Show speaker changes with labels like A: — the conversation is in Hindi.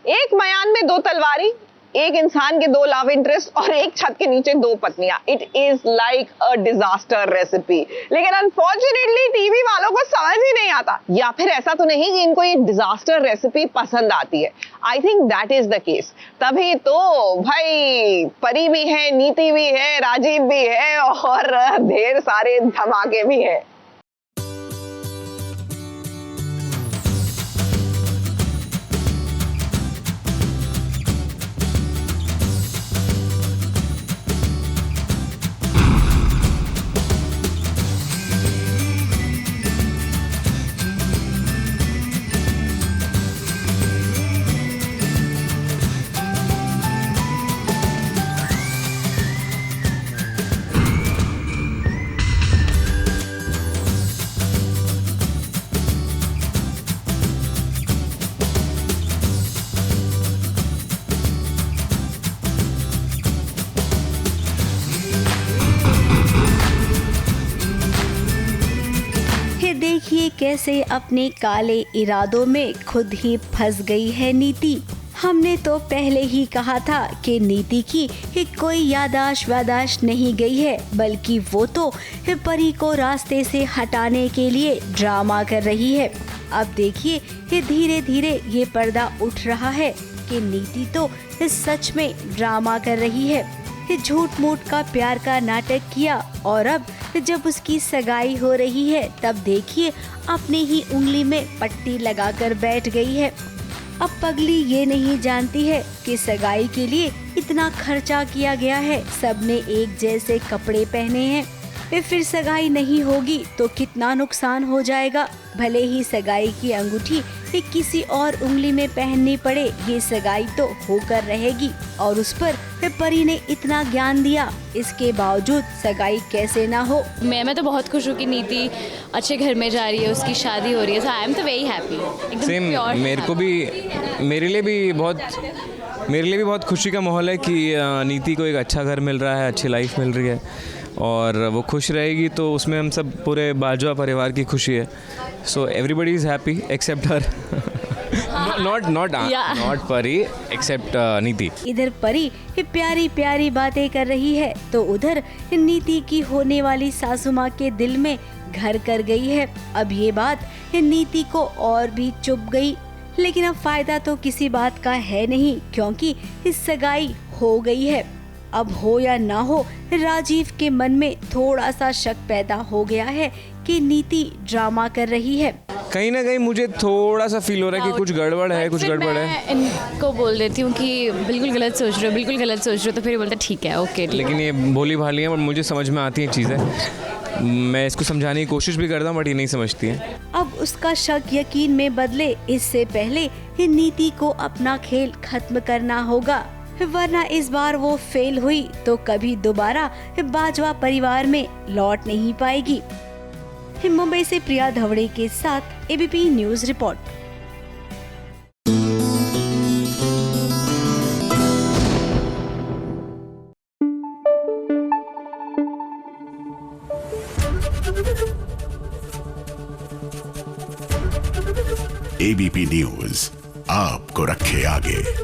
A: एक मयान में दो तलवारी, एक इंसान के दो लव इंटरेस्ट और एक छत के नीचे दो पत्नियां। It is like a disaster recipe. लेकिन अनफॉर्चुनेटली टीवी वालों को समझ ही नहीं आता, या फिर ऐसा तो नहीं कि इनको ये डिजास्टर रेसिपी पसंद आती है। I think that is the case. तभी तो भाई परी भी है, नीति भी है, राजीव भी है और ढेर सारे धमाके भी है।
B: देखिए कैसे अपने काले इरादों में खुद ही फंस गई है नीति। हमने तो पहले ही कहा था कि नीति की कोई यादाश्त नहीं गई है, बल्कि वो तो परी को रास्ते से हटाने के लिए ड्रामा कर रही है। अब देखिए धीरे धीरे ये पर्दा उठ रहा है कि नीति तो सच में ड्रामा कर रही है। झूठ मूठ का प्यार का नाटक किया और अब जब उसकी सगाई हो रही है तब देखिए अपने ही उंगली में पट्टी लगाकर बैठ गई है। अब पगली ये नहीं जानती है कि सगाई के लिए इतना खर्चा किया गया है, सबने एक जैसे कपड़े पहने हैं, फिर सगाई नहीं होगी तो कितना नुकसान हो जाएगा। भले ही सगाई की अंगूठी किसी और उंगली में पहननी पड़े, ये सगाई तो होकर रहेगी। और उस पर परी ने इतना ज्ञान दिया, इसके बावजूद सगाई कैसे ना हो।
C: मैं तो बहुत खुश हूँ कि नीति अच्छे घर में जा रही है, उसकी शादी हो रही है। सो आई एम तो वेरी हैप्पी।
D: सेम मेरे लिए भी बहुत खुशी का माहौल है कि नीति को एक अच्छा घर मिल रहा है, अच्छी लाइफ मिल रही है और वो खुश रहेगी, तो उसमें हम सब पूरे बाजवा परिवार की खुशी है। So everybody is happy accept her, not परी एक्सेप्ट नीति।
B: इधर परी प्यारी प्यारी बातें कर रही है तो उधर नीति की होने वाली सासू माँ के दिल में घर कर गई है। अब ये बात नीति को और भी चुभ गई, लेकिन अब फायदा तो किसी बात का है नहीं, क्योंकि इस सगाई हो गई है। अब हो या ना हो, राजीव के मन में थोड़ा सा शक पैदा हो गया है कि नीति ड्रामा कर रही है।
D: कहीं ना कहीं मुझे थोड़ा सा फील हो रहा है कि कुछ गड़बड़ है, कुछ गड़बड़ है।
C: मैं इनको बोल देती हूँ कि बिल्कुल गलत सोच रहे हो, तो फिर बोलते ठीक है, ओके।
D: लेकिन ये भोली भाली है, बट मुझे समझ में आती है चीज़ें। मैं इसको समझाने की कोशिश भी करता हूँ बट ये नहीं समझती है।
B: अब उसका शक यकीन में बदले, इससे पहले नीति को अपना खेल खत्म करना होगा, वरना इस बार वो फेल हुई तो कभी दोबारा बाजवा परिवार में लौट नहीं पाएगी। मुंबई से प्रिया धवड़े के साथ ABP news report.
E: ABP news आपको रखे आगे।